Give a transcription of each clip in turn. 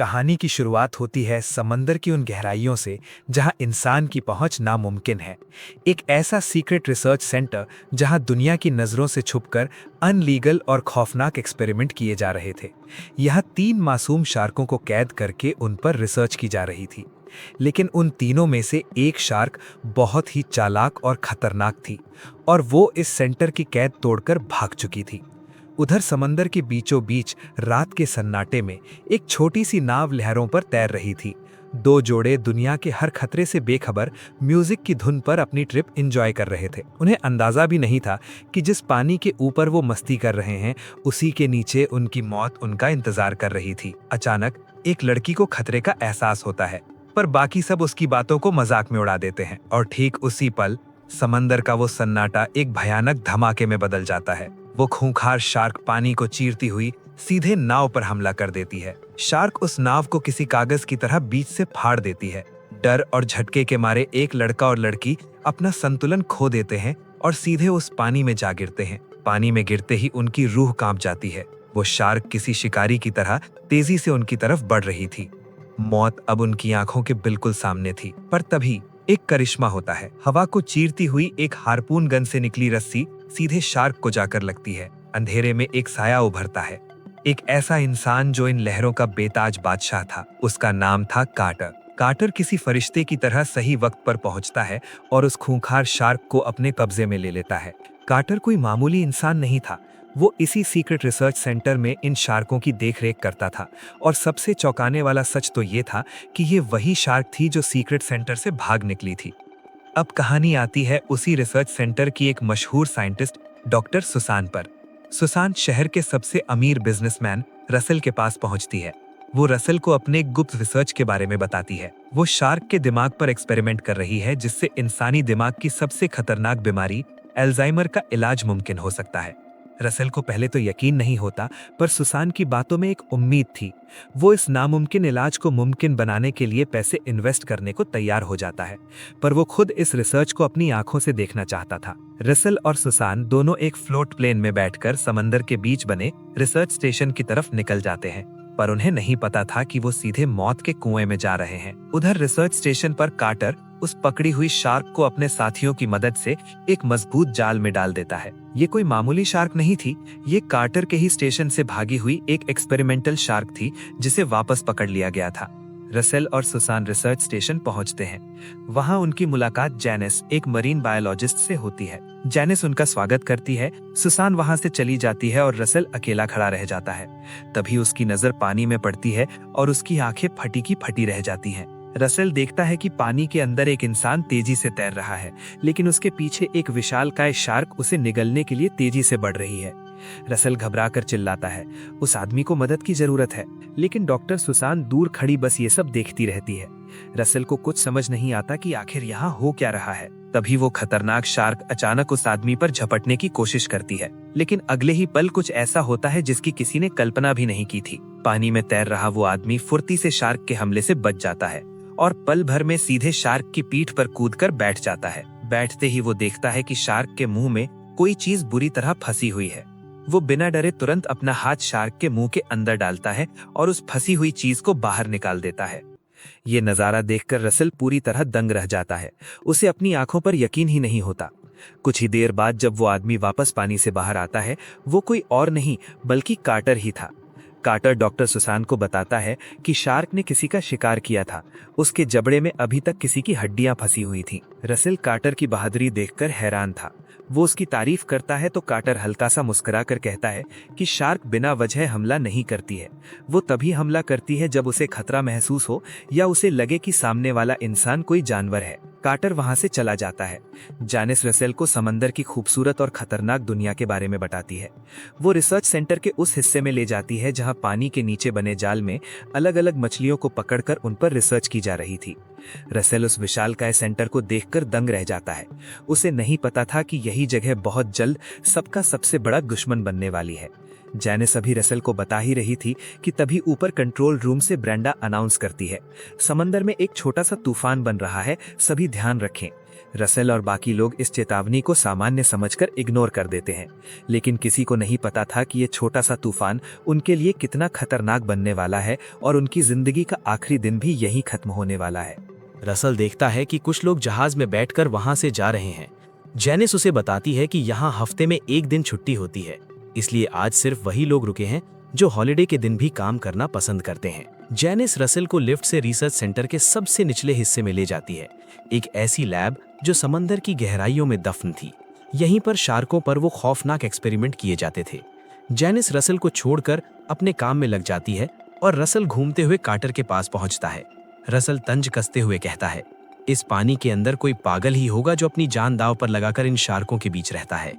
कहानी की शुरुआत होती है समंदर की उन गहराइयों से जहां इंसान की पहुंच नामुमकिन है। एक ऐसा सीक्रेट रिसर्च सेंटर जहां दुनिया की नज़रों से छुपकर अनलीगल और खौफनाक एक्सपेरिमेंट किए जा रहे थे। यहां 3 मासूम शार्कों को कैद करके उन पर रिसर्च की जा रही थी। लेकिन उन तीनों में से एक शार्क बहुत ही चालाक और खतरनाक थी और वो इस सेंटर की कैद तोड़कर भाग चुकी थी। उधर समंदर के बीचों बीच रात के सन्नाटे में एक छोटी सी नाव लहरों पर तैर रही थी। 2 जोड़े दुनिया के हर खतरे से बेखबर म्यूजिक की धुन पर अपनी ट्रिप एंजॉय कर रहे थे। उन्हें अंदाजा भी नहीं था कि जिस पानी के ऊपर वो मस्ती कर रहे हैं उसी के नीचे उनकी मौत उनका इंतजार कर रही थी। अचानक एक लड़की को खतरे का एहसास होता है, पर बाकी सब उसकी बातों को मजाक में उड़ा देते हैं और ठीक उसी पल समंदर का वो सन्नाटा एक भयानक धमाके में बदल जाता है। वो खूंखार शार्क पानी को चीरती हुई सीधे नाव पर हमला कर देती है। शार्क उस नाव को किसी कागज की तरह बीच से फाड़ देती है। डर और झटके के मारे एक लड़का और लड़की अपना संतुलन खो देते हैं और सीधे उस पानी में जा गिरते हैं। पानी में गिरते ही उनकी रूह कांप जाती है। वो शार्क किसी शिकारी की तरह तेजी से उनकी तरफ बढ़ रही थी। मौत अब उनकी आंखों के बिल्कुल सामने थी, पर तभी एक करिश्मा होता है। हवा को चीरती हुई एक हार्पून गन से निकली रस्सी सीधे शार्क को जाकर लगती है। अंधेरे में एक साया उभरता है, एक ऐसा इंसान जो इन लहरों का बेताज बादशाह था। उसका नाम था कार्टर। कार्टर किसी फरिश्ते की तरह सही वक्त पर पहुंचता है और उस खूंखार शार्क को अपने कब्जे में ले लेता है। कार्टर कोई मामूली इंसान नहीं था, वो इसी सीक्रेट रिसर्च सेंटर में इन शार्कों की देखरेख करता था। और सबसे चौंकाने वाला सच तो ये था कि ये वही शार्क थी जो सीक्रेट सेंटर से भाग निकली थी। अब कहानी आती है उसी रिसर्च सेंटर की एक मशहूर साइंटिस्ट डॉक्टर सुसान पर। सुसान शहर के सबसे अमीर बिजनेसमैन रसेल के पास पहुंचती है। वो रसेल को अपने गुप्त रिसर्च के बारे में बताती है। वो शार्क के दिमाग पर एक्सपेरिमेंट कर रही है जिससे इंसानी दिमाग की सबसे खतरनाक बीमारी अल्जाइमर का इलाज मुमकिन हो सकता है। रसेल को पहले तो यकीन नहीं होता, पर सुसान की बातों में एक उम्मीद थी। वो इस नामुमकिन इलाज को मुमकिन बनाने के लिए पैसे इन्वेस्ट करने को तैयार हो जाता है, पर वो खुद इस रिसर्च को अपनी आंखों से देखना चाहता था। रसेल और सुसान दोनों एक फ्लोट प्लेन में बैठकर समंदर के बीच बने रिसर्च स्टेशन की तरफ निकल जाते हैं, पर उन्हें नहीं पता था कि वो सीधे मौत के कुएं में जा रहे हैं। उधर रिसर्च स्टेशन पर कार्टर उस पकड़ी हुई शार्क को अपने साथियों की मदद से एक मजबूत जाल में डाल देता है। ये कोई मामूली शार्क नहीं थी, ये कार्टर के ही स्टेशन से भागी हुई एक एक्सपेरिमेंटल शार्क थी जिसे वापस पकड़ लिया गया था। रसेल और सुसान रिसर्च स्टेशन पहुंचते हैं। वहां उनकी मुलाकात जैनिस, एक मरीन बायोलॉजिस्ट से होती है। जैनिस उनका स्वागत करती है। सुसान वहां से चली जाती है और रसेल अकेला खड़ा रह जाता है। तभी उसकी नजर पानी में पड़ती है और उसकी आंखें फटी की फटी रह जाती हैं। रसेल देखता है कि पानी के अंदर एक इंसान तेजी से तैर रहा है, लेकिन उसके पीछे एक विशालकाय शार्क उसे निगलने के लिए तेजी से बढ़ रही है। रसेल घबराकर चिल्लाता है, उस आदमी को मदद की जरूरत है, लेकिन डॉक्टर सुसान दूर खड़ी बस ये सब देखती रहती है। रसेल को कुछ समझ नहीं आता कि आखिर यहाँ हो क्या रहा है। तभी वो खतरनाक शार्क अचानक उस आदमी पर झपटने की कोशिश करती है, लेकिन अगले ही पल कुछ ऐसा होता है जिसकी किसी ने कल्पना भी नहीं की थी। पानी में तैर रहा वो आदमी फुर्ती से शार्क के हमले से बच जाता है और पल भर में सीधे शार्क की पीठ पर कूदकर बैठ जाता है। बैठते ही वो देखता है कि शार्क के मुंह में कोई चीज बुरी तरह फंसी हुई है। वो बिना डरे तुरंत अपना हाथ शार्क के मुंह के अंदर डालता है और उस फंसी हुई चीज को बाहर निकाल देता है। ये नजारा देखकर रसेल पूरी तरह दंग रह जाता है। उसे अपनी आंखों पर यकीन ही नहीं होता। कुछ ही देर बाद जब वो आदमी वापस पानी से बाहर आता है, वो कोई और नहीं बल्कि कार्टर ही था। कार्टर डॉक्टर सुसान को बताता है कि शार्क ने किसी का शिकार किया था। उसके जबड़े में अभी तक किसी की हड्डियां फंसी हुई थीं। रसेल कार्टर की बहादुरी देखकर हैरान था। वो उसकी तारीफ करता है तो कार्टर हल्का सा मुस्कुराकर कहता है कि शार्क बिना वजह हमला नहीं करती है। वो तभी हमला करती है जब उसे खतरा महसूस हो या उसे लगे कि सामने वाला इंसान कोई जानवर है। कार्टर वहां से चला जाता है। जैनिस रसेल को समंदर की खूबसूरत और खतरनाक दुनिया के बारे में बताती है। वो रिसर्च सेंटर के उस हिस्से में ले जाती है जहां पानी के नीचे बने जाल में अलग अलग मछलियों को पकड़कर उन पर रिसर्च की जा रही थी। रसेल उस विशालकाय सेंटर को देखकर दंग रह जाता है। उसे नहीं पता था कि यही जगह बहुत जल्द सबका सबसे बड़ा दुश्मन बनने वाली है। जैनिस अभी रसेल को बता ही रही थी कि तभी ऊपर कंट्रोल रूम से ब्रेंडा अनाउंस करती है, समंदर में एक छोटा सा तूफान बन रहा है, सभी ध्यान रखें। रसेल और बाकी लोग इस चेतावनी को सामान्य समझकर इग्नोर कर देते हैं, लेकिन किसी को नहीं पता था कि ये छोटा सा तूफान उनके लिए कितना खतरनाक बनने वाला है और उनकी जिंदगी का आखिरी दिन भी यहीं खत्म होने वाला है। रसल देखता है कि कुछ लोग जहाज में बैठकर वहां से जा रहे हैं। जेनिस उसे बताती है कि यहाँ हफ्ते में एक दिन छुट्टी होती है, इसलिए आज सिर्फ वही लोग रुके हैं जो हॉलिडे के दिन भी काम करना पसंद करते हैं। जेनिस रसेल को लिफ्ट से रिसर्च सेंटर के सबसे निचले हिस्से में ले जाती है, एक ऐसी लैब जो समंदर की गहराइयों में दफन थी। यहीं पर शार्कों पर वो खौफनाक एक्सपेरिमेंट किए जाते थे। जेनिस रसेल को छोड़कर अपने काम में लग जाती है और रसेल घूमते हुए कार्टर के पास पहुंचता है। रसेल तंज कसते हुए कहता है, इस पानी के अंदर कोई पागल ही होगा जो अपनी जान दांव पर लगाकर इन शार्कों के बीच रहता है।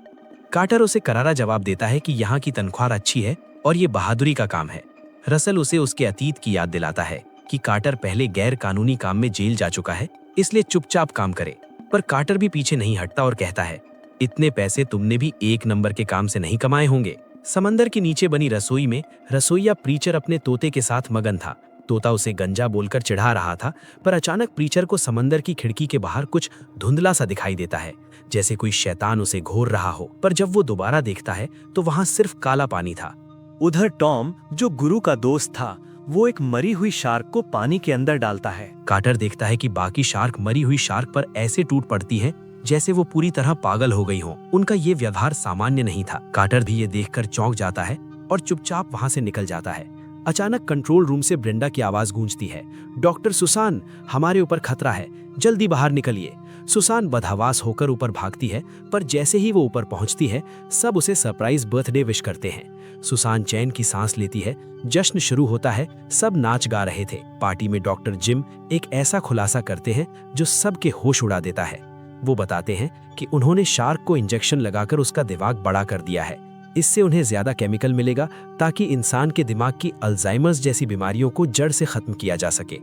कार्टर उसे करारा जवाब देता है कि यहाँ की तनख्वाह अच्छी है और ये बहादुरी का काम है। रसेल उसे उसके अतीत की याद दिलाता है कि कार्टर पहले गैर कानूनी काम में जेल जा चुका है, इसलिए चुपचाप काम करे। पर कार्टर भी पीछे नहीं हटता और कहता है, इतने पैसे तुमने भी एक नंबर के काम से नहीं कमाए होंगे। समंदर के नीचे बनी रसोई में रसोइया प्रीचर अपने तोते के साथ मगन था। तोता उसे गंजा बोलकर चिढ़ा रहा था, पर अचानक प्रीचर को समंदर की खिड़की के बाहर कुछ धुंधला सा दिखाई देता है, जैसे कोई शैतान उसे घूर रहा हो। पर जब वो दोबारा देखता है तो वहां सिर्फ काला पानी था। उधर टॉम, जो गुरु का दोस्त था, वो एक मरी हुई शार्क को पानी के अंदर डालता है। कार्टर देखता है कि बाकी शार्क मरी हुई शार्क पर ऐसे टूट पड़ती हैं जैसे वो पूरी तरह पागल हो गई हो। उनका ये व्यवहार सामान्य नहीं था। कार्टर भी ये देखकर चौंक जाता है और चुपचाप वहां से निकल जाता है। अचानक कंट्रोल रूम से ब्रेंडा की आवाज गूंजती है, डॉक्टर सुसान, हमारे ऊपर खतरा है, जल्दी बाहर निकलिए। सुसान बदहवास होकर ऊपर भागती है, पर जैसे ही वो ऊपर पहुंचती है सब उसे सरप्राइज बर्थडे विश करते हैं। सुसान चैन की सांस लेती है। जश्न शुरू होता है, सब नाच गा रहे थे। पार्टी में डॉक्टर जिम एक ऐसा खुलासा करते हैं जो सबके होश उड़ा देता है। वो बताते हैं कि उन्होंने शार्क को इंजेक्शन लगाकर उसका दिमाग बड़ा कर दिया है। इससे उन्हें ज्यादा केमिकल मिलेगा ताकि इंसान के दिमाग की अल्जाइमर्स जैसी बीमारियों को जड़ से खत्म किया जा सके।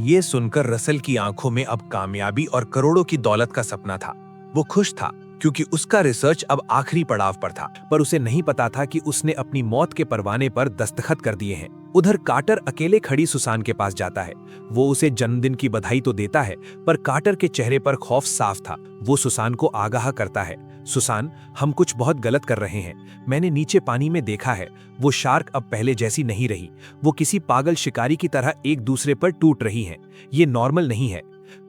ये सुनकर रसेल की आंखों में अब कामयाबी और करोड़ों की दौलत का सपना था। वो खुश था क्योंकि उसका रिसर्च अब आखिरी पड़ाव पर था, पर उसे नहीं पता था कि उसने अपनी मौत के परवाने पर दस्तखत कर दिए हैं। उधर कार्टर अकेले खड़ी सुसान के पास जाता है। वो उसे जन्मदिन की बधाई तो देता है, पर कार्टर के चेहरे पर खौफ साफ था। वो सुसान को आगाह करता है, सुसान, हम कुछ बहुत गलत कर रहे हैं। मैंने नीचे पानी में देखा है, वो शार्क अब पहले जैसी नहीं रही। वो किसी पागल शिकारी की तरह एक दूसरे पर टूट रही हैं। ये नॉर्मल नहीं है।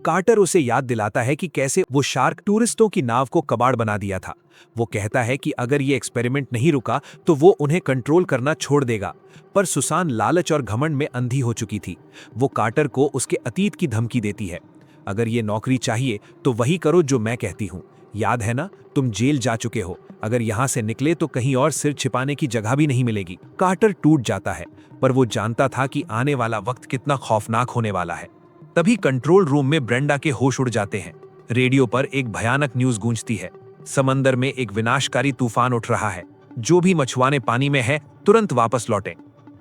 कार्टर उसे याद दिलाता है कि कैसे वो शार्क टूरिस्टों की नाव को कबाड़ बना दिया था। वो कहता है कि अगर ये एक्सपेरिमेंट नहीं रुका तो वो उन्हें कंट्रोल करना छोड़ देगा। पर सुसान लालच और घमंड में अंधी हो चुकी थी। वो कार्टर को उसके अतीत की धमकी देती है, अगर ये नौकरी चाहिए तो वही करो जो मैं कहती हूँ। याद है ना, तुम जेल जा चुके हो। अगर यहाँ से निकले तो कहीं और सिर छिपाने की जगह भी नहीं मिलेगी। कार्टर टूट जाता है, पर वो जानता था कि आने वाला वक्त कितना खौफनाक होने वाला है। तभी कंट्रोल रूम में ब्रेंडा के होश उड़ जाते हैं। रेडियो पर एक भयानक न्यूज गूंजती है, समंदर में एक विनाशकारी तूफान उठ रहा है। जो भी मछुआरे पानी में है तुरंत वापस लौटें।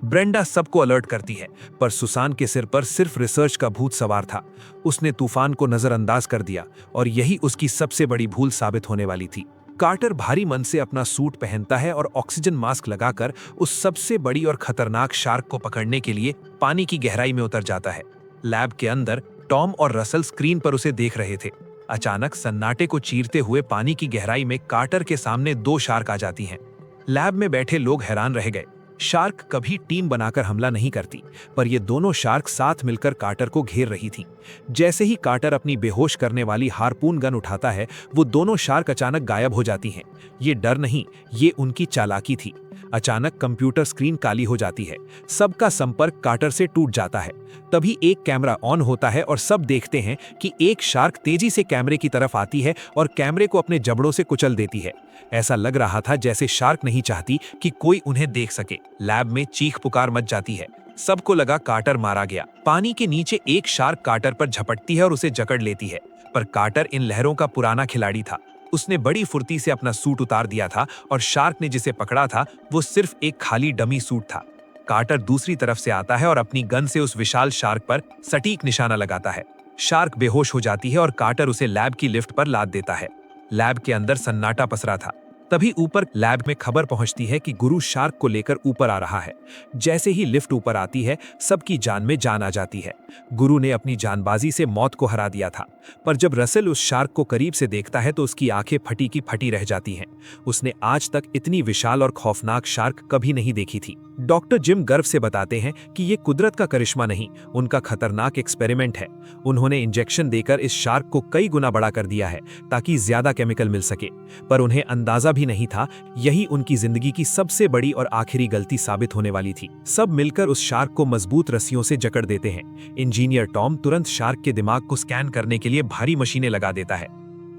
ब्रेंडा सबको अलर्ट करती है, पर सुसान के सिर पर सिर्फ रिसर्च का भूत सवार था। उसने तूफान को नजरअंदाज कर दिया और यही उसकी सबसे बड़ी भूल साबित होने वाली थी। कार्टर भारी मन से अपना सूट पहनता है और ऑक्सीजन मास्क लगाकर उस सबसे बड़ी और खतरनाक शार्क को पकड़ने के लिए पानी की गहराई में उतर जाता है। लैब के अंदर टॉम और रसेल स्क्रीन पर उसे देख रहे थे। अचानक सन्नाटे को चीरते हुए पानी की गहराई में कार्टर के सामने दो शार्क आ जाती हैं। लैब में बैठे लोग हैरान रह गए। शार्क कभी टीम बनाकर हमला नहीं करती, पर ये दोनों शार्क साथ मिलकर कार्टर को घेर रही थीं। जैसे ही कार्टर अपनी बेहोश करने वाली हार्पून गन उठाता है, वो दोनों शार्क अचानक गायब हो जाती हैं। ये डर नहीं, ये उनकी चालाकी थी। अचानक कंप्यूटर स्क्रीन काली हो जाती है। सबका संपर्क कार्टर से टूट जाता है। तभी एक कैमरा ऑन होता है और सब देखते हैं कि एक शार्क तेजी से कैमरे की तरफ आती है और कैमरे को अपने जबड़ों से कुचल देती है। ऐसा लग रहा था जैसे शार्क नहीं चाहती कि कोई उन्हें देख सके। लैब में चीख पुकार मच जाती है। सबको लगा कार्टर मारा गया। पानी के नीचे एक शार्क कार्टर पर झपटती है और उसे जकड़ लेती है, पर कार्टर इन लहरों का पुराना खिलाड़ी था। उसने बड़ी फुर्ती से अपना सूट उतार दिया था और शार्क ने जिसे पकड़ा था वो सिर्फ एक खाली डमी सूट था। कार्टर दूसरी तरफ से आता है और अपनी गन से उस विशाल शार्क पर सटीक निशाना लगाता है। शार्क बेहोश हो जाती है और कार्टर उसे लैब की लिफ्ट पर लाद देता है। लैब के अंदर सन्नाटा पसरा था। तभी ऊपर लैब में खबर पहुंचती है कि गुरु शार्क को लेकर ऊपर आ रहा है। जैसे ही लिफ्ट ऊपर आती है, सबकी जान में जान आ जाती है। गुरु ने अपनी जानबाजी से मौत को हरा दिया था, पर जब रसेल उस शार्क को करीब से देखता है तो उसकी आंखें फटी की फटी रह जाती हैं। उसने आज तक इतनी विशाल और खौफनाक शार्क कभी नहीं देखी थी। डॉक्टर जिम गर्व से बताते हैं कि ये कुदरत का करिश्मा नहीं, उनका खतरनाक एक्सपेरिमेंट है। उन्होंने इंजेक्शन देकर इस शार्क को कई गुना बड़ा कर दिया है ताकि ज्यादा केमिकल मिल सके, पर उन्हें अंदाजा भी नहीं था यही उनकी जिंदगी की सबसे बड़ी और आखिरी गलती साबित होने वाली थी। सब मिलकर उस शार्क को मजबूत रस्सियों से जकड़ देते हैं। इंजीनियर टॉम तुरंत शार्क के दिमाग को स्कैन करने के लिए भारी मशीनें लगा देता है।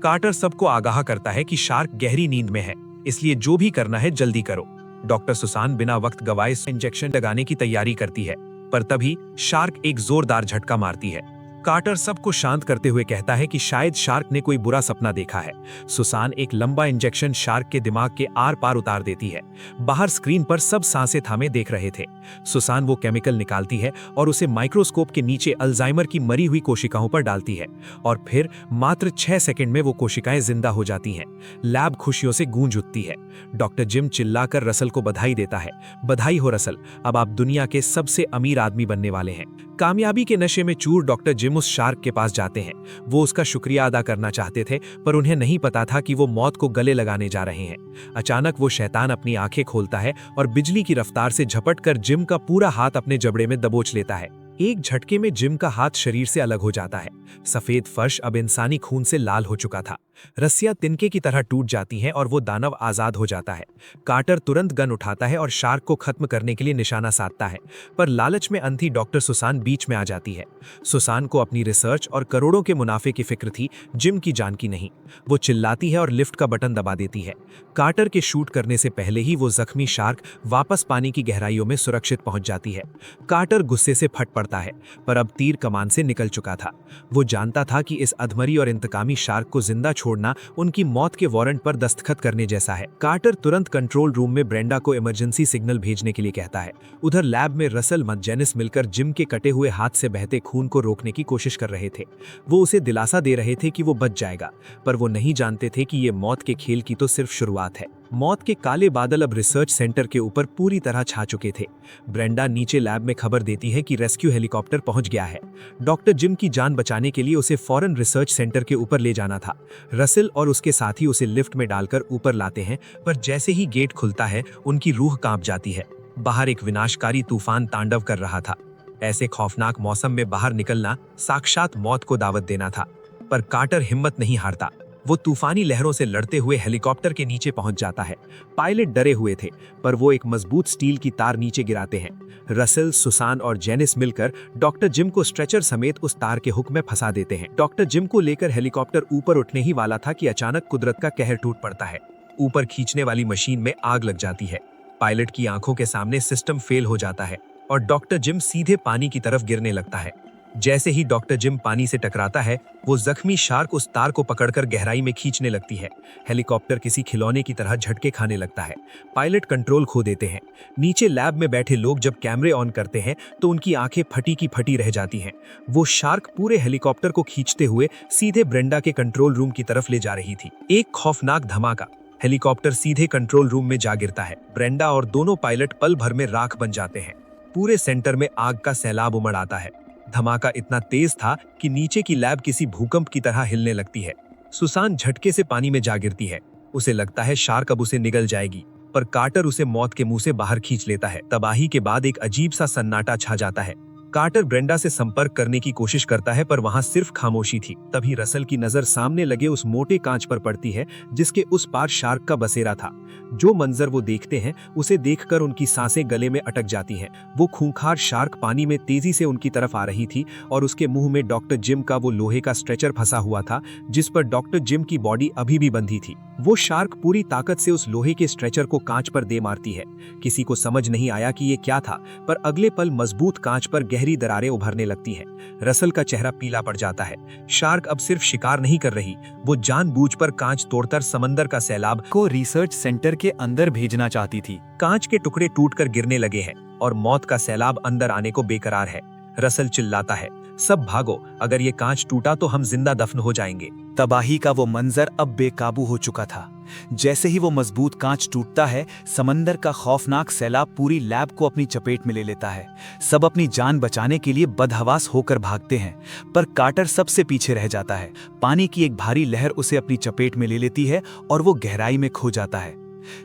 कार्टर सबको आगाह करता है कि शार्क गहरी नींद में है, इसलिए जो भी करना है जल्दी करो। डॉक्टर सुसान बिना वक्त गवाए इंजेक्शन लगाने की तैयारी करती है, पर तभी शार्क एक जोरदार झटका मारती है। कार्टर सबको शांत करते हुए कहता है कि शायद शार्क ने कोई बुरा सपना देखा है। सुसान एक लंबा इंजेक्शन शार्क के दिमाग के आर पार उतार देती है। बाहर स्क्रीन पर सब सांसें थामे देख रहे थे। सुसान वो केमिकल निकालती है और उसे माइक्रोस्कोप के नीचे अल्जाइमर की मरी हुई कोशिकाओं पर डालती है, और फिर मात्र 6 सेकंड में वो कोशिकाएं जिंदा हो जाती हैं। लैब खुशियों से गूंज उठती है। डॉक्टर जिम चिल्लाकर रसल को बधाई देता है। बधाई हो रसल, अब आप दुनिया के सबसे अमीर आदमी बनने वाले हैं। कामयाबी के नशे में चूर डॉक्टर जिम उस शार्क के पास जाते हैं। वो उसका शुक्रिया अदा करना चाहते थे, पर उन्हें नहीं पता था कि वो मौत को गले लगाने जा रहे हैं। अचानक वो शैतान अपनी आंखें खोलता है और बिजली की रफ्तार से झपटकर जिम का पूरा हाथ अपने जबड़े में दबोच लेता है। एक झटके में जिम का हाथ शरीर से अलग हो जाता है। सफेद फर्श अब इंसानी खून से लाल हो चुका था। रस्सियां तिनके की तरह टूट जाती हैं और वो दानव आजाद हो जाता है। कार्टर तुरंत गन उठाता है और शार्क को खत्म करने के लिए निशाना साधता है, पर लालच में अंधी डॉक्टर सुसान बीच में आ जाती है। सुसान को अपनी रिसर्च और करोड़ों के मुनाफे की फिक्र थी, जिम की जान की नहीं। वो चिल्लाती है और लिफ्ट का बटन दबा देती है। कार्टर के शूट करने से पहले ही वो जख्मी शार्क वापस पानी की गहराइयों में सुरक्षित पहुंच जाती है। कार्टर गुस्से से फट पड़ता है, पर अब तीर कमान से निकल चुका था। वो जानता था कि इस अधमरी और इंतकामी शार्क को जिंदा छोड़ना उनकी मौत के वारंट पर दस्तखत करने जैसा है। कार्टर तुरंत कंट्रोल रूम में ब्रेंडा को इमरजेंसी सिग्नल भेजने के लिए कहता है। उधर लैब में रसल और जेनिस मिलकर जिम के कटे हुए हाथ से बहते खून को रोकने की कोशिश कर रहे थे। वो उसे दिलासा दे रहे थे कि वो बच जाएगा, पर वो नहीं जानते थे कि ये मौत के खेल की तो सिर्फ शुरुआत है। मौत के काले बादल अब रिसर्च सेंटर के ऊपर पूरी तरह छा चुके थे। ब्रेंडा नीचे लैब में खबर देती है कि रेस्क्यू हेलीकॉप्टर पहुंच गया है। डॉक्टर जिम की जान बचाने के लिए उसे फौरन रिसर्च सेंटर के ऊपर ले जाना था। रसेल और उसके साथी उसे लिफ्ट में डालकर ऊपर लाते हैं, पर जैसे ही गेट खुलता है उनकी रूह कांप जाती है। बाहर एक विनाशकारी तूफान तांडव कर रहा था। ऐसे खौफनाक मौसम में बाहर निकलना साक्षात मौत को दावत देना था, पर कार्टर हिम्मत नहीं हारता। वो तूफानी लहरों से लड़ते हुए हेलीकॉप्टर के नीचे पहुंच जाता है। पायलट डरे हुए थे, पर वो एक मजबूत स्टील की तार नीचे गिराते हैं। रसेल, सुसान और जेनिस मिलकर डॉक्टर जिम को स्ट्रेचर समेत उस तार के हुक में फंसा देते हैं। डॉक्टर जिम को लेकर हेलीकॉप्टर ऊपर उठने ही वाला था कि अचानक कुदरत का कहर टूट पड़ता है। ऊपर खींचने वाली मशीन में आग लग जाती है। पायलट की आंखों के सामने सिस्टम फेल हो जाता है और डॉक्टर जिम सीधे पानी की तरफ गिरने लगता है। जैसे ही डॉक्टर जिम पानी से टकराता है, वो जख्मी शार्क उस तार को पकड़कर गहराई में खींचने लगती है। हेलीकॉप्टर किसी खिलौने की तरह झटके खाने लगता है। पायलट कंट्रोल खो देते हैं। नीचे लैब में बैठे लोग जब कैमरे ऑन करते हैं तो उनकी आंखें फटी की फटी रह जाती हैं। वो शार्क पूरे हेलीकॉप्टर को खींचते हुए सीधे ब्रेंडा के कंट्रोल रूम की तरफ ले जा रही थी। एक खौफनाक धमाका, हेलीकॉप्टर सीधे कंट्रोल रूम में जा गिरता है। ब्रेंडा और दोनों पायलट पल भर में राख बन जाते हैं। पूरे सेंटर में आग का सैलाब उमड़ आता है। धमाका इतना तेज था कि नीचे की लैब किसी भूकंप की तरह हिलने लगती है। सुसान झटके से पानी में जा गिरती है। उसे लगता है शार्क अब उसे निगल जाएगी, पर कार्टर उसे मौत के मुंह से बाहर खींच लेता है। तबाही के बाद एक अजीब सा सन्नाटा छा जाता है। कार्टर ब्रेंडा से संपर्क करने की कोशिश करता है, पर वहां सिर्फ खामोशी थी। तभी रसल की नजर सामने लगे उस मोटे कांच पर पड़ती है जिसके उस पार शार्क का बसेरा था। जो मंजर वो देखते हैं उसे देखकर उनकी सांसें गले में अटक जाती हैं। वो खूंखार शार्क पानी में तेजी से उनकी तरफ आ रही थी और उसके मुंह में डॉक्टर जिम का वो लोहे का स्ट्रेचर फंसा हुआ था जिस पर डॉक्टर जिम की बॉडी अभी भी बंधी थी। वो शार्क पूरी ताकत से उस लोहे के स्ट्रेचर को कांच पर दे मारती है। किसी को समझ नहीं आया कि ये क्या था, पर अगले पल मजबूत कांच पर गहरी दरारें उभरने लगती हैं। रसल का चेहरा पीला पड़ जाता है। शार्क अब सिर्फ शिकार नहीं कर रही, वो जानबूझकर कांच तोड़कर समंदर का सैलाब को रिसर्च सेंटर के अंदर भेजना चाहती थी। कांच के टुकड़े टूटकर गिरने लगे हैं और मौत का सैलाब अंदर आने को बेकरार है। रसल चिल्लाता है, सब भागो, अगर ये कांच टूटा तो हम जिंदा दफन हो जाएंगे। तबाही का वो मंजर अब बेकाबू हो चुका था। जैसे ही वो मजबूत कांच टूटता है, समंदर का खौफनाक सैलाब पूरी लैब को अपनी चपेट में ले लेता है। सब अपनी जान बचाने के लिए बदहवास होकर भागते हैं, पर कार्टर सबसे पीछे रह जाता है। पानी की एक भारी लहर उसे अपनी चपेट में ले लेती है और वो गहराई में खो जाता है।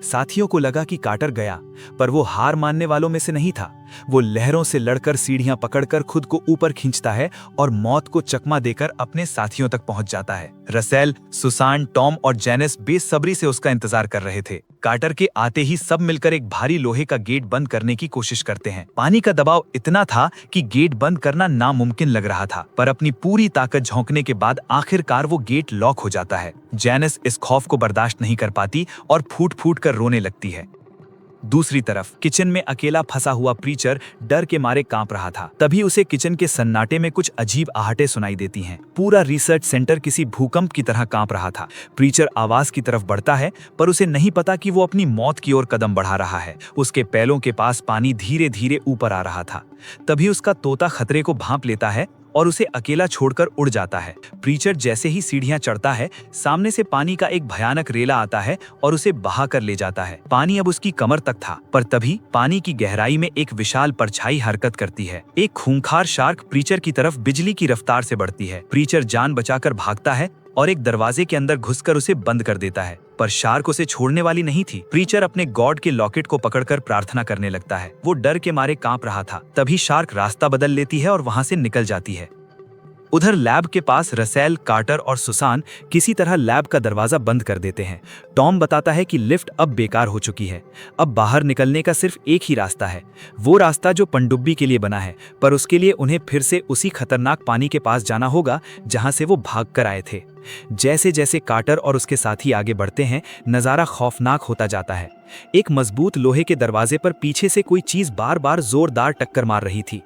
साथियों को लगा कि कार्टर गया, पर वो हार मानने वालों में से नहीं था। वो लहरों से लड़कर सीढ़ियां पकड़कर खुद को ऊपर खींचता है और मौत को चकमा देकर अपने साथियों तक पहुंच जाता है। रसेल, सुसान, टॉम और जेनिस बेसब्री से उसका इंतजार कर रहे थे। कार्टर के आते ही सब मिलकर एक भारी लोहे का गेट बंद करने की कोशिश करते हैं। पानी का दबाव इतना था कि गेट बंद करना नामुमकिन लग रहा था, पर अपनी पूरी ताकत झोंकने के बाद आखिरकार वो गेट लॉक हो जाता है। जेनिस इस खौफ को बर्दाश्त नहीं कर पाती और फूट फूट कर रोने लगती है। दूसरी तरफ किचन में अकेला फंसा हुआ प्रीचर डर के मारे कांप रहा था। तभी उसे किचन के सन्नाटे में कुछ अजीब आहटें सुनाई देती हैं। पूरा रिसर्च सेंटर किसी भूकंप की तरह कांप रहा था। प्रीचर आवाज की तरफ बढ़ता है, पर उसे नहीं पता कि वो अपनी मौत की ओर कदम बढ़ा रहा है। उसके पैरों के पास पानी धीरे धीरे ऊपर आ रहा था। तभी उसका तोता खतरे को भांप लेता है और उसे अकेला छोड़कर उड़ जाता है। प्रीचर जैसे ही सीढ़ियां चढ़ता है, सामने से पानी का एक भयानक रेला आता है और उसे बहा कर ले जाता है। पानी अब उसकी कमर तक था, पर तभी पानी की गहराई में एक विशाल परछाई हरकत करती है। एक खूंखार शार्क प्रीचर की तरफ बिजली की रफ्तार से बढ़ती है। प्रीचर जान बचाकर भागता है और एक दरवाजे के अंदर घुसकर उसे बंद कर देता है, पर शार्क उसे छोड़ने वाली नहीं थी। प्रीचर अपने गॉड के लॉकेट को पकड़कर प्रार्थना करने लगता है। वो डर के मारे कांप रहा था। तभी शार्क रास्ता बदल लेती है और वहां से निकल जाती है। उधर लैब के पास रसेल, कार्टर और सुसान किसी तरह लैब का दरवाजा बंद कर देते हैं। टॉम बताता है कि लिफ्ट अब बेकार हो चुकी है। अब बाहर निकलने का सिर्फ एक ही रास्ता है, वो रास्ता जो पनडुब्बी के लिए बना है, पर उसके लिए उन्हें फिर से उसी खतरनाक पानी के पास जाना होगा जहां से वो भाग कर आए थे। जैसे जैसे कार्टर और उसके साथी आगे बढ़ते हैं, नजारा खौफनाक होता जाता है। एक मजबूत लोहे के दरवाजे पर पीछे से कोई चीज बार बार जोरदार टक्कर मार रही थी।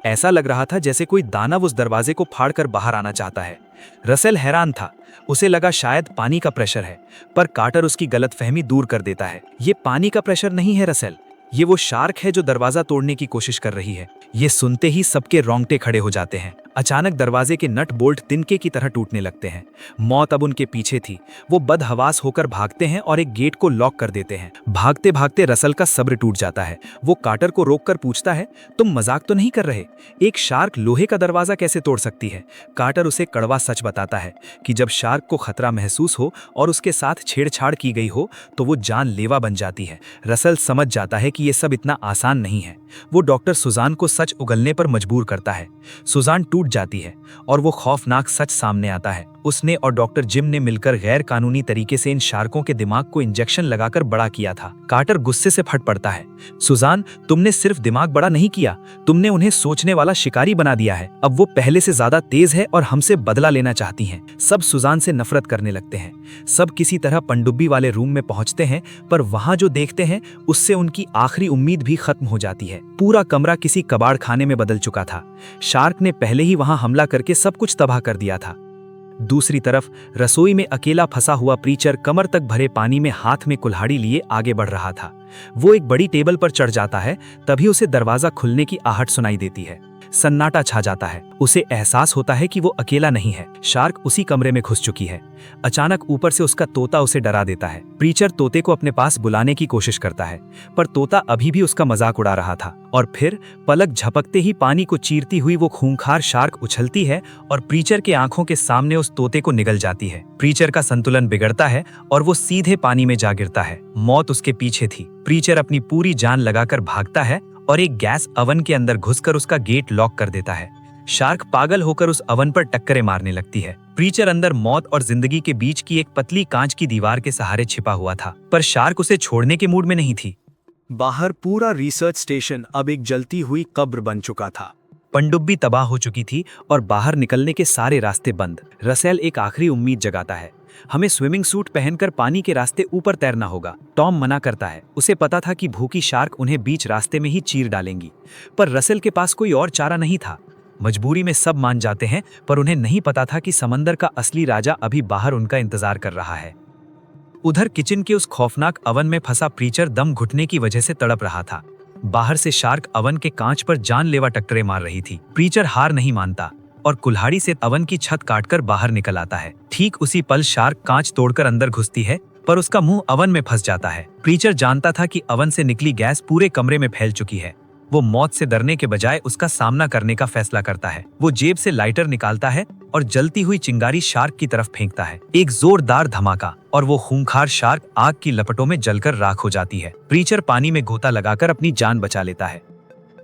ऐसा लग रहा था जैसे कोई दानव उस दरवाजे को फाड़कर बाहर आना चाहता है। रसेल हैरान था। उसे लगा शायद पानी का प्रेशर है, पर कार्टर उसकी गलतफहमी दूर कर देता है। ये पानी का प्रेशर नहीं है रसेल, ये वो शार्क है जो दरवाजा तोड़ने की कोशिश कर रही है। ये सुनते ही सबके रोंगटे खड़े हो जाते हैं। अचानक दरवाजे के नट बोल्ट तिनके की तरह टूटने लगते हैं। मौत अब उनके पीछे थी। वो बदहवास होकर भागते हैं और एक गेट को लॉक कर देते हैं। भागते भागते रसल का सब्र टूट जाता है। वो कार्टर को रोककर पूछता है, तुम मजाक तो नहीं कर रहे? एक शार्क लोहे का दरवाजा कैसे तोड़ सकती है? कार्टर उसे कड़वा सच बताता है कि जब शार्क को खतरा महसूस हो और उसके साथ छेड़छाड़ की गई हो तो वो जानलेवा बन जाती है। रसल समझ जाता है कि ये सब इतना आसान नहीं है। वो डॉक्टर सुजान को सच उगलने पर मजबूर करता है। सुजान टूट जाती है और वो खौफनाक सच सामने आता है। उसने और डॉक्टर जिम ने मिलकर गैर कानूनी तरीके से इन शार्कों के दिमाग को इंजेक्शन लगाकर बड़ा किया था। कार्टर गुस्से से फट पड़ता है। सुजान, तुमने सिर्फ दिमाग बड़ा नहीं किया, तुमने उन्हें सोचने वाला शिकारी बना दिया है। अब वो पहले से ज्यादा तेज है और हमसे बदला लेना चाहती हैं। सब सुजान से नफरत करने लगते हैं। सब किसी तरह पनडुब्बी वाले रूम में पहुंचते हैं, पर वहां जो देखते हैं उससे उनकी आखिरी उम्मीद भी खत्म हो जाती है। पूरा कमरा किसी कबाड़ खाने में बदल चुका था। शार्क ने पहले ही वहां हमला करके सब कुछ तबाह कर दिया था। दूसरी तरफ रसोई में अकेला फंसा हुआ प्रीचर कमर तक भरे पानी में हाथ में कुल्हाड़ी लिए आगे बढ़ रहा था। वो एक बड़ी टेबल पर चढ़ जाता है। तभी उसे दरवाजा खुलने की आहट सुनाई देती है। सन्नाटा छा जाता है। उसे एहसास होता है कि वो अकेला नहीं है। शार्क उसी कमरे में घुस चुकी है। अचानक ऊपर से उसका तोता उसे डरा देता है। प्रीचर तोते को अपने पास बुलाने की कोशिश करता है, पर तोता अभी भी उसका मजाक उड़ा रहा था। और फिर पलक झपकते ही पानी को चीरती हुई वो खूंखार शार्क उछलती है और प्रीचर के आंखों के सामने उस तोते को निगल जाती है। प्रीचर का संतुलन बिगड़ता है और वो सीधे पानी में जा गिरता है। मौत उसके पीछे थी। प्रीचर अपनी पूरी जान लगाकर भागता है और एक गैस अवन के अंदर घुसकर उसका गेट लॉक कर देता है। शार्क पागल होकर उस अवन पर टक्करें मारने लगती है। प्रीचर अंदर मौत और जिंदगी के बीच की एक पतली कांच की दीवार के सहारे छिपा हुआ था, पर शार्क उसे छोड़ने के मूड में नहीं थी। बाहर पूरा रिसर्च स्टेशन अब एक जलती हुई कब्र बन चुका था। पनडुब्बी तबाह हो चुकी थी और बाहर निकलने के सारे रास्ते बंद। रसेल एक आखिरी उम्मीद जगाता है। हमें स्विमिंग सूट पहनकर पानी के रास्ते ऊपर तैरना होगा। टॉम मना करता है। उसे पता था कि भूखी शार्क उन्हें बीच रास्ते में ही चीर डालेंगी, पर रसेल के पास कोई और चारा नहीं था। मजबूरी में सब मान जाते हैं, पर उन्हें नहीं पता था कि समंदर का असली राजा अभी बाहर उनका इंतजार कर रहा है। उधर किचन के उस खौफनाक अवन में फंसा प्रीचर दम घुटने की वजह से तड़प रहा था। बाहर से शार्क अवन के कांच पर जानलेवा टक्करें मार रही थी। प्रीचर हार नहीं मानता और कुल्हाड़ी से अवन की छत काटकर बाहर निकल आता है। ठीक उसी पल शार्क कांच तोड़कर अंदर घुसती है, पर उसका मुंह अवन में फंस जाता है। प्रीचर जानता था कि अवन से निकली गैस पूरे कमरे में फैल चुकी है। वो मौत से डरने के बजाय उसका सामना करने का फैसला करता है। वो जेब से लाइटर निकालता है और जलती हुई चिंगारी शार्क की तरफ फेंकता है। एक जोरदार धमाका और वो खूंखार शार्क आग की लपटों में जलकर राख हो जाती है। प्रीचर पानी में गोता लगाकर अपनी जान बचा लेता है।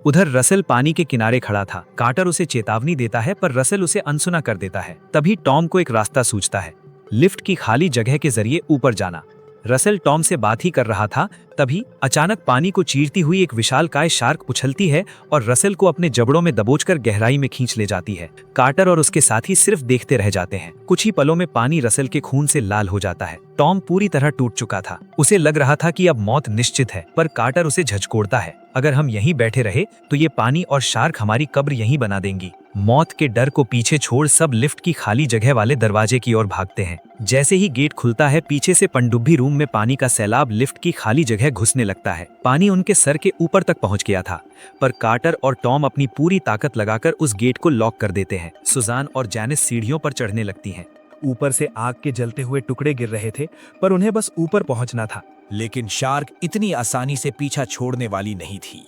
उधर रसेल पानी के किनारे खड़ा था। कार्टर उसे चेतावनी देता है, पर रसेल उसे अनसुना कर देता है। तभी टॉम को एक रास्ता सूझता है, लिफ्ट की खाली जगह के जरिए ऊपर जाना। रसेल टॉम से बात ही कर रहा था, तभी अचानक पानी को चीरती हुई एक विशालकाय शार्क उछलती है और रसेल को अपने जबड़ों में दबोचकर गहराई में खींच ले जाती है। कार्टर और उसके साथी सिर्फ देखते रह जाते हैं। कुछ ही पलों में पानी रसेल के खून से लाल हो जाता है। टॉम पूरी तरह टूट चुका था। उसे लग रहा था कि अब मौत निश्चित है, पर कार्टर उसे झचकोड़ता है, अगर हम यहीं बैठे रहे तो ये पानी और शार्क हमारी कब्र यहीं बना देंगी। मौत के डर को पीछे छोड़ सब लिफ्ट की खाली जगह वाले दरवाजे की ओर भागते हैं। जैसे ही गेट खुलता है, पीछे से पनडुब्बी रूम में पानी का सैलाब लिफ्ट की खाली जगह घुसने लगता है। पानी उनके सर के ऊपर तक पहुंच गया था, पर कार्टर और टॉम अपनी पूरी ताकत लगाकर उस गेट को लॉक कर देते हैं। सुजान और जैनिस सीढ़ियों पर चढ़ने लगती हैं। ऊपर से आग के जलते हुए टुकड़े गिर रहे थे, पर उन्हें बस ऊपर पहुंचना था। लेकिन शार्क इतनी आसानी से पीछा छोड़ने वाली नहीं थी।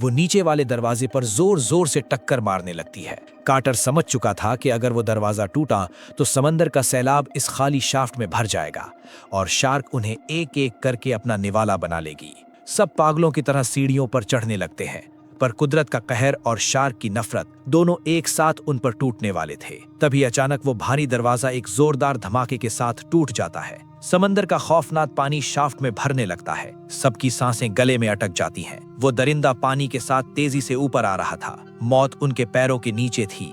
वो नीचे वाले दरवाजे पर जोर जोर से टक्कर मारने लगती है। कार्टर समझ चुका था कि अगर वो दरवाजा टूटा तो समंदर का सैलाब इस खाली शाफ्ट में भर जाएगा और शार्क उन्हें एक एक करके अपना निवाला बना लेगी। सब पागलों की तरह सीढ़ियों पर चढ़ने लगते हैं, पर कुदरत का कहर और शार्क की नफरत दोनों एक साथ उन पर टूटने वाले थे। तभी अचानक वो भारी दरवाजा एक जोरदार धमाके के साथ टूट जाता है। समंदर का खौफनाक पानी शाफ्ट में भरने लगता है। सबकी सांसें गले में अटक जाती हैं। वो दरिंदा पानी के साथ तेजी से ऊपर आ रहा था। मौत उनके पैरों के नीचे थी,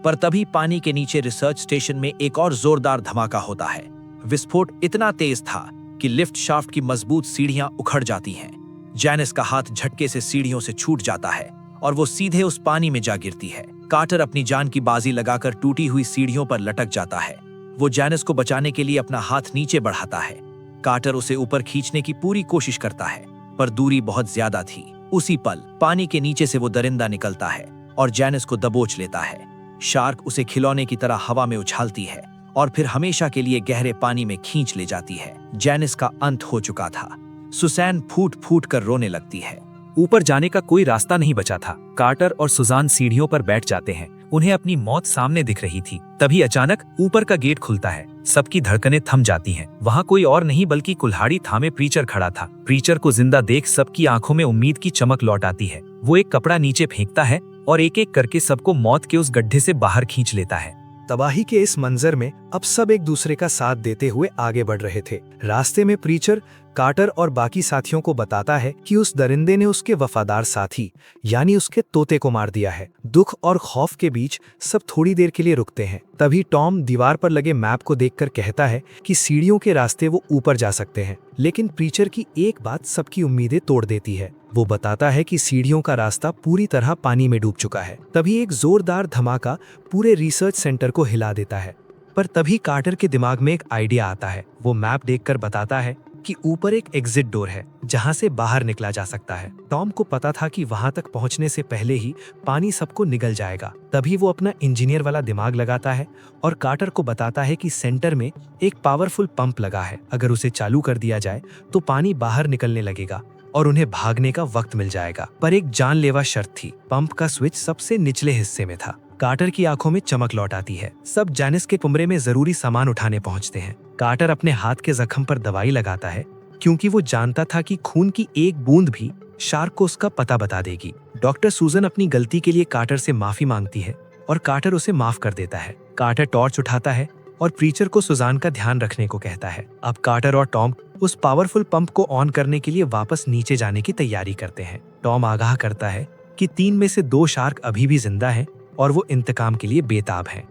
पर तभी पानी के नीचे रिसर्च स्टेशन में एक और जोरदार धमाका होता है। विस्फोट इतना तेज था कि लिफ्ट शाफ्ट की मजबूत सीढ़ियां उखड़ जाती हैं। जैनिस का हाथ झटके से सीढ़ियों से छूट जाता है और वो सीधे उस पानी में जा गिरती है। कार्टर अपनी जान की बाजी लगाकर टूटी हुई सीढ़ियों पर लटक जाता है। वो जैनिस को बचाने के लिए अपना हाथ नीचे बढ़ाता है। कार्टर उसे ऊपर खींचने की पूरी कोशिश करता है, पर दूरी बहुत ज्यादा थी। उसी पल पानी के नीचे से वो दरिंदा निकलता है और जैनिस को दबोच लेता है। शार्क उसे खिलौने की तरह हवा में उछालती है और फिर हमेशा के लिए गहरे पानी में खींच ले जाती है। जैनिस का अंत हो चुका था। सुसैन फूट फूट कर रोने लगती है। ऊपर जाने का कोई रास्ता नहीं बचा था। कार्टर और सुजान सीढ़ियों पर बैठ जाते हैं। उन्हें अपनी मौत सामने दिख रही थी। तभी अचानक ऊपर का गेट खुलता है। सबकी धड़कनें थम जाती हैं। वहाँ कोई और नहीं बल्कि कुल्हाड़ी थामे प्रीचर खड़ा था। प्रीचर को जिंदा देख सबकी आंखों में उम्मीद की चमक लौट आती है। वो एक कपड़ा नीचे फेंकता है और एक एक करके सबको मौत के उस गड्ढे से बाहर खींच लेता है। तबाही के इस मंजर में अब सब एक दूसरे का साथ देते हुए आगे बढ़ रहे थे। रास्ते में प्रीचर कार्टर और बाकी साथियों को बताता है कि उस दरिंदे ने उसके वफादार साथी यानी उसके तोते को मार दिया है। दुख और खौफ के बीच सब थोड़ी देर के लिए रुकते हैं। तभी टॉम दीवार पर लगे मैप को देखकर कहता है कि सीढ़ियों के रास्ते वो ऊपर जा सकते हैं। लेकिन प्रीचर की एक बात सबकी उम्मीदें तोड़ देती है। वो बताता है कि सीढ़ियों का रास्ता पूरी तरह पानी में डूब चुका है। तभी एक जोरदार धमाका पूरे रिसर्च सेंटर को हिला देता है। पर तभी कार्टर के दिमाग में एक आइडिया आता है। वो मैप देखकर बताता है कि ऊपर एक एग्जिट डोर है जहां से बाहर निकला जा सकता है। टॉम को पता था कि वहां तक पहुंचने से पहले ही पानी सबको निगल जाएगा। तभी वो अपना इंजीनियर वाला दिमाग लगाता है और कार्टर को बताता है कि सेंटर में एक पावरफुल पंप लगा है। अगर उसे चालू कर दिया जाए तो पानी बाहर निकलने लगेगा और उन्हें भागने का वक्त मिल जाएगा। पर एक जानलेवा शर्त थी। पंप का स्विच सबसे निचले हिस्से में था। कार्टर की आंखों में चमक लौट आती है। सब जैनिस के कमरे में जरूरी सामान उठाने पहुंचते हैं। कार्टर अपने हाथ के जख्म पर दवाई लगाता है क्योंकि वो जानता था कि खून की एक बूंद भी शार्क को उसका पता बता देगी। डॉक्टर सूजन अपनी गलती के लिए कार्टर से माफी मांगती है और कार्टर उसे माफ कर देता है। कार्टर टॉर्च उठाता है और प्रीचर को सुजान का ध्यान रखने को कहता है। अब कार्टर और टॉम उस पावरफुल पंप को ऑन करने के लिए वापस नीचे जाने की तैयारी करते हैं। टॉम आगाह करता है कि 3 में से 2 शार्क अभी भी जिंदा हैं और वो इंतकाम के लिए बेताब हैं।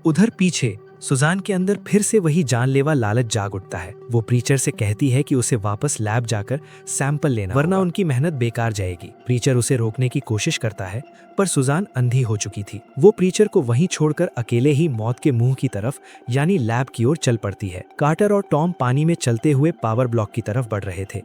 उधर पीछे सुजान के अंदर फिर से वही जानलेवा लालच जाग उठता है। वो प्रीचर से कहती है कि उसे वापस लैब जाकर सैंपल लेना वरना उनकी मेहनत बेकार जाएगी। प्रीचर उसे रोकने की कोशिश करता है पर सुजान अंधी हो चुकी थी। वो प्रीचर को वहीं छोड़कर अकेले ही मौत के मुंह की तरफ यानी लैब की ओर चल पड़ती है। कार्टर और टॉम पानी में चलते हुए पावर ब्लॉक की तरफ बढ़ रहे थे।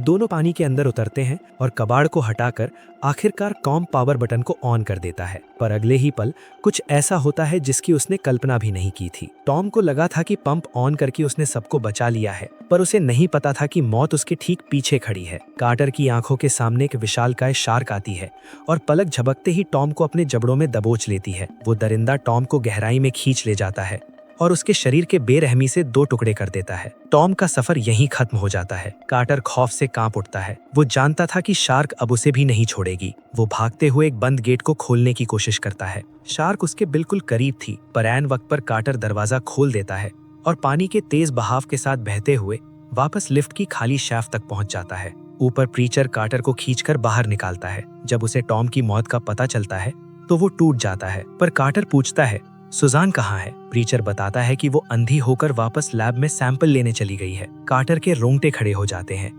दोनों पानी के अंदर उतरते हैं और कबाड़ को हटाकर आखिरकार कॉम पावर बटन को ऑन कर देता है। पर अगले ही पल कुछ ऐसा होता है जिसकी उसने कल्पना भी नहीं की थी। टॉम को लगा था कि पंप ऑन करके उसने सबको बचा लिया है, पर उसे नहीं पता था कि मौत उसके ठीक पीछे खड़ी है। कार्टर की आंखों के सामने एक विशालकाय शार्क आती है और पलक झपकते ही टॉम को अपने जबड़ों में दबोच लेती है। वो दरिंदा टॉम को गहराई में खींच ले जाता है और उसके शरीर के बेरहमी से 2 टुकड़े कर देता है। टॉम का सफर यहीं खत्म हो जाता है। कार्टर खौफ से कांप उठता है। वो जानता था कि शार्क अब उसे भी नहीं छोड़ेगी। वो भागते हुए एक बंद गेट को खोलने की कोशिश करता है। शार्क उसके बिल्कुल करीब थी, पर ऐन वक्त पर कार्टर दरवाजा खोल देता है और पानी के तेज बहाव के साथ बहते हुए वापस लिफ्ट की खाली शाफ्ट तक पहुंच जाता है। ऊपर प्रीचर कार्टर को खींचकर बाहर निकालता है। जब उसे टॉम की मौत का पता चलता है तो वो टूट जाता है, पर कार्टर पूछता है सुजान कहाँ है। प्रीचर बताता है कि वो अंधी होकर वापस लैब में सैंपल लेने चली गई है। कार्टर के रोंगटे खड़े हो जाते हैं।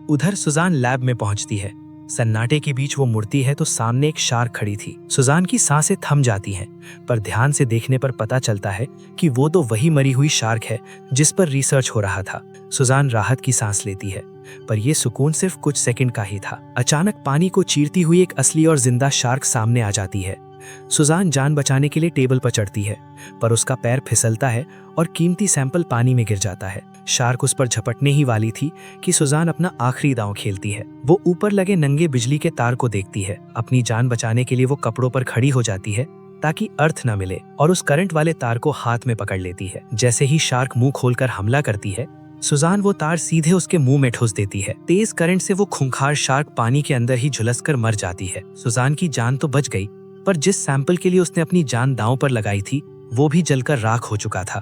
उधर सुजान लैब में पहुंचती है। सन्नाटे के बीच वो मुड़ती है तो सामने एक शार्क खड़ी थी। सुजान की सांसें थम जाती हैं, पर ध्यान से देखने पर पता चलता है कि वो तो वही मरी हुई शार्क है जिस पर रिसर्च हो रहा था। सुजान राहत की सांस लेती है, पर यह सुकून सिर्फ कुछ सेकंड का ही था। अचानक पानी को चीरती हुई एक असली और जिंदा शार्क सामने आ जाती है। सुजान जान बचाने के लिए टेबल पर चढ़ती है, पर उसका पैर फिसलता है और कीमती सैंपल पानी में गिर जाता है। शार्क उस पर झपटने ही वाली थी कि सुजान अपना आखिरी दांव खेलती है। वो ऊपर लगे नंगे बिजली के तार को देखती है। अपनी जान बचाने के लिए वो कपड़ों पर खड़ी हो जाती है ताकि अर्थ न मिले, और उस करंट वाले तार को हाथ में पकड़ लेती है। जैसे ही शार्क मुंह खोलकर हमला करती है, सुजान वो तार सीधे उसके मुंह में ठूस देती है। तेज करंट से वो खूंखार शार्क पानी के अंदर ही झुलसकर मर जाती है। सुजान की जान तो बच गई, पर जिस सैंपल के लिए उसने अपनी जान दांव पर लगाई थी वो भी जलकर राख हो चुका था।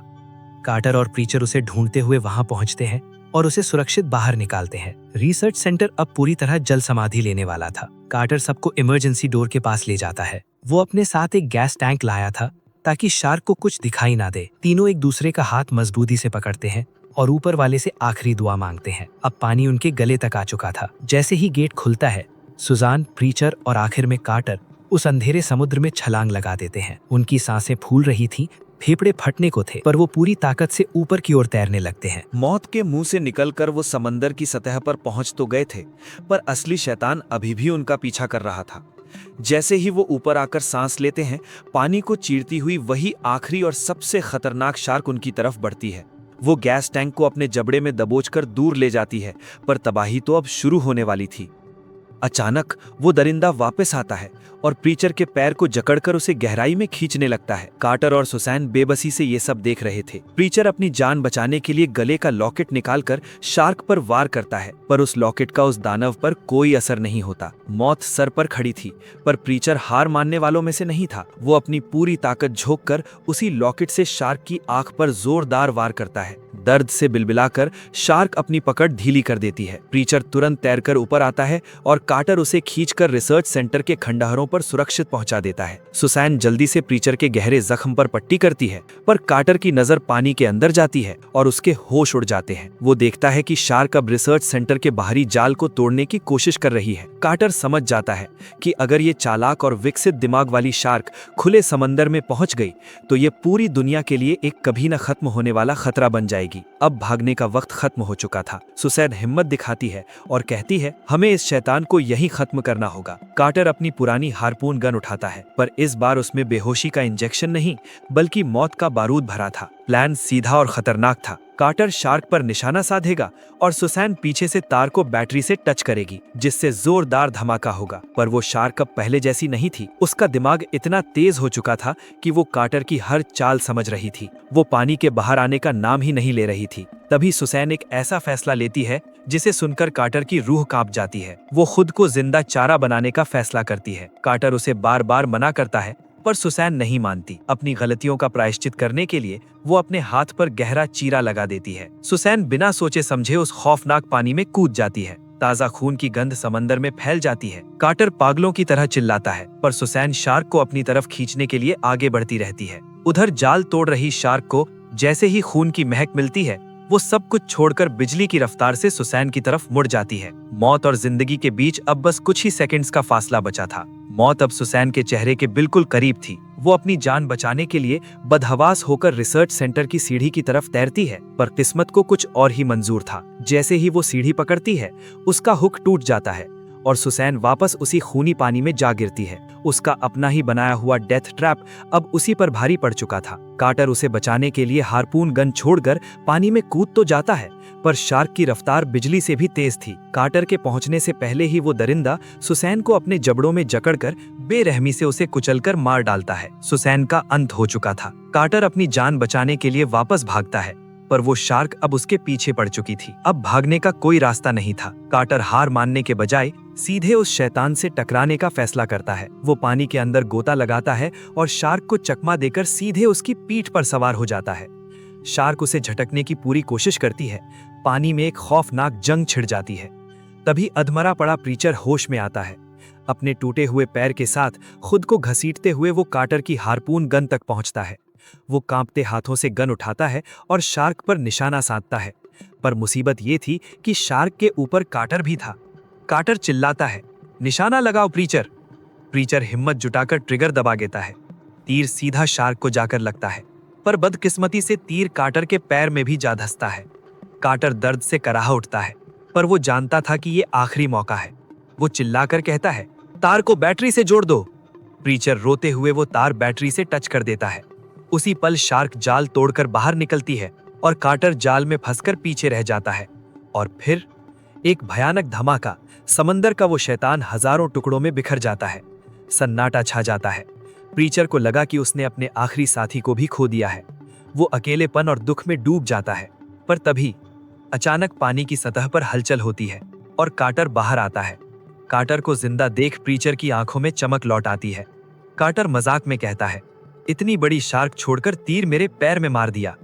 कार्टर और प्रीचर उसे ढूंढते हुए वहां पहुंचते हैं और उसे सुरक्षित बाहर निकालते हैं। रिसर्च सेंटर अब पूरी तरह जल समाधि लेने वाला था। कार्टर सबको इमरजेंसी डोर के पास ले जाता है। वो अपने साथ एक गैस टैंक लाया था ताकि शार्क को कुछ दिखाई ना दे। तीनों एक दूसरे का हाथ मजबूती से पकड़ते हैं और ऊपर वाले से आखिरी दुआ मांगते हैं। अब पानी उनके गले तक आ चुका था। जैसे ही गेट खुलता है, सुजान, प्रीचर और आखिर में कार्टर उस अंधेरे समुद्र में छलांग लगा देते हैं। उनकी सांसें फूल रही थीं, फेफड़े फटने को थे, पर वो पूरी ताकत से ऊपर की ओर तैरने लगते हैं। मौत के मुंह से निकलकर वो समंदर की सतह पर पहुंच तो गए थे, पर असली शैतान अभी भी उनका पीछा कर रहा था। जैसे ही वो ऊपर आकर सांस लेते हैं, पानी को चीरती हुई वही आखिरी और सबसे खतरनाक शार्क उनकी तरफ बढ़ती है। वो गैस टैंक को अपने जबड़े में दबोचकर दूर ले जाती है, पर तबाही तो अब शुरू होने वाली थी। अचानक वो दरिंदा वापस आता है और प्रीचर के पैर को जकड़कर उसे गहराई में खींचने लगता है। कार्टर और सुसैन बेबसी से ये सब देख रहे थे। प्रीचर अपनी जान बचाने के लिए गले का लॉकेट निकालकर शार्क पर वार करता है, पर उस लॉकेट का उस दानव पर कोई असर नहीं होता। मौत सर पर खड़ी थी, पर प्रीचर हार मानने वालों में से नहीं था। वो अपनी पूरी ताकत झोंककर उसी लॉकेट से शार्क की आंख पर जोरदार वार करता है। दर्द से बिलबिलाकर शार्क अपनी पकड़ ढीली कर देती है। प्रीचर तुरंत तैरकर ऊपर आता है और कार्टर उसे खींचकर रिसर्च सेंटर के खंडहरों पर सुरक्षित पहुंचा देता है। सुसैन जल्दी से प्रीचर के गहरे जख्म पर पट्टी करती है, पर कार्टर की नजर पानी के अंदर जाती है और उसके होश उड़ जाते हैं। वो देखता है कि शार्क अब रिसर्च सेंटर के बाहरी जाल को तोड़ने की कोशिश कर रही है। कार्टर समझ जाता है कि अगर ये चालाक और विकसित दिमाग वाली शार्क खुले समंदर में पहुंच गई तो ये पूरी दुनिया के लिए एक कभी न खत्म होने वाला खतरा बन जाएगी। अब भागने का वक्त खत्म हो चुका था। सुसैन हिम्मत दिखाती है और कहती है, हमें इस शैतान को यहीं खत्म करना होगा। कार्टर अपनी पुरानी हार्पून गन उठाता है, पर इस बार उसमें बेहोशी का इंजेक्शन नहीं बल्कि मौत का बारूद भरा था। प्लान सीधा और खतरनाक था। कार्टर शार्क पर निशाना साधेगा और सुसैन पीछे से तार को बैटरी से टच करेगी, जिससे जोरदार धमाका होगा। पर वो शार्क अब पहले जैसी नहीं थी। उसका दिमाग इतना तेज हो चुका था कि वो कार्टर की हर चाल समझ रही थी। वो पानी के बाहर आने का नाम ही नहीं ले रही थी। तभी सुसैन एक ऐसा फैसला लेती है जिसे सुनकर कार्टर की रूह कांप जाती है। वो खुद को जिंदा चारा बनाने का फैसला करती है। कार्टर उसे बार बार मना करता है, पर सुसैन नहीं मानती। अपनी गलतियों का प्रायश्चित करने के लिए वो अपने हाथ पर गहरा चीरा लगा देती है। सुसैन बिना सोचे समझे उस खौफनाक पानी में कूद जाती है। ताजा खून की गंध समंदर में फैल जाती है। कार्टर पागलों की तरह चिल्लाता है, पर सुसैन शार्क को अपनी तरफ खींचने के लिए आगे बढ़ती रहती है। उधर जाल तोड़ रही शार्क को जैसे ही खून की महक मिलती है, वो सब कुछ छोड़कर बिजली की रफ्तार से सुसैन की तरफ मुड़ जाती है। मौत और जिंदगी के बीच अब बस कुछ ही सेकंड्स का फासला बचा था। मौत अब सुसैन के चेहरे के बिल्कुल करीब थी। वो अपनी जान बचाने के लिए बदहवास होकर रिसर्च सेंटर की सीढ़ी की तरफ तैरती है, पर किस्मत को कुछ और ही मंजूर था। जैसे ही वो सीढ़ी पकड़ती है, उसका हुक टूट जाता है और सुसैन वापस उसी खूनी पानी में जा गिरती है। उसका अपना ही बनाया हुआ डेथ ट्रैप अब उसी पर भारी पड़ चुका था। कार्टर उसे बचाने के लिए हार्पून गन छोड़कर पानी में कूद तो जाता है, पर शार्क की रफ्तार बिजली से भी तेज थी। कार्टर के पहुंचने से पहले ही वो दरिंदा सुसैन को अपने जबड़ों में जकड़कर बेरहमी से उसे कुचलकर मार डालता है। सुसैन का अंत हो चुका था। कार्टर अपनी जान बचाने के लिए वापस भागता है, पर वो शार्क अब उसके पीछे पड़ चुकी थी। अब भागने का कोई रास्ता नहीं था। कार्टर हार मानने के बजाय सीधे उस शैतान से टकराने का फैसला करता है। वो पानी के अंदर गोता लगाता है और शार्क को चकमा देकर सीधे उसकी पीठ पर सवार हो जाता है। शार्क उसे झटकने की पूरी कोशिश करती है। पानी में एक खौफनाक जंग छिड़ जाती है। तभी अधमरा पड़ा प्रीचर होश में आता है। अपने टूटे हुए पैर के साथ खुद को घसीटते हुए वो कार्टर की हार्पून गन तक पहुंचता है। वो कांपते हाथों से गन उठाता है और शार्क पर निशाना साधता है, पर मुसीबत ये थी कि शार्क के ऊपर कार्टर भी था। कार्टर चिल्लाता है, निशाना लगाओ प्रीचर। प्रीचर हिम्मत जुटाकर ट्रिगर दबा देता है। तीर सीधा शार्क को जाकर लगता है, पर बदकिस्मती से तीर कार्टर के पैर में भी जा धंसता है। कार्टर दर्द से कराह उठता है, पर वो जानता था कि ये आखिरी मौका है। वो चिल्लाकर कहता है, तार को बैटरी से जोड़ दो। प्रीचर रोते हुए वो तार बैटरी से टच कर देता है। उसी पल शार्क जाल तोड़कर बाहर निकलती है और कार्टर जाल में फंसकर पीछे रह जाता है। और फिर एक भयानक धमाका। समंदर का वो शैतान हजारों टुकड़ों में बिखर जाता है। सन्नाटा छा जाता है। प्रीचर को लगा कि उसने अपने आखिरी साथी को भी खो दिया है। वो अकेलेपन और दुख में डूब जाता है, पर तभी अचानक पानी की सतह पर हलचल होती है और कार्टर बाहर आता है। कार्टर को जिंदा देख प्रीचर की आंखों में चमक लौट आती है। कार्टर मजाक में कहता है, इतनी बड़ी शार्क छोड़कर तीर मेरे पैर में मार दिया।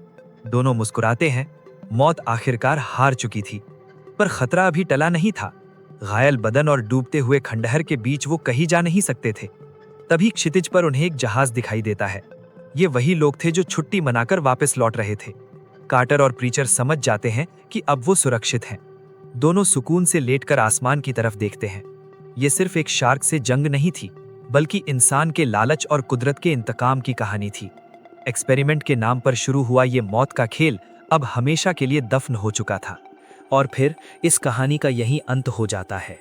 दोनों मुस्कुराते हैं। मौत आखिरकार हार चुकी थी, पर खतरा अभी टला नहीं था। घायल बदन और डूबते हुए खंडहर के बीच वो कहीं जा नहीं सकते थे। तभी क्षितिज पर उन्हें एक जहाज दिखाई देता है। ये वही लोग थे जो छुट्टी मनाकर वापस लौट रहे थे। कार्टर और प्रीचर समझ जाते हैं कि अब वो सुरक्षित हैं। दोनों सुकून से लेटकर आसमान की तरफ देखते हैं। ये सिर्फ एक शार्क से जंग नहीं थी, बल्कि इंसान के लालच और कुदरत के इंतकाम की कहानी थी। एक्सपेरिमेंट के नाम पर शुरू हुआ ये मौत का खेल अब हमेशा के लिए दफन हो चुका था। और फिर इस कहानी का यही अंत हो जाता है।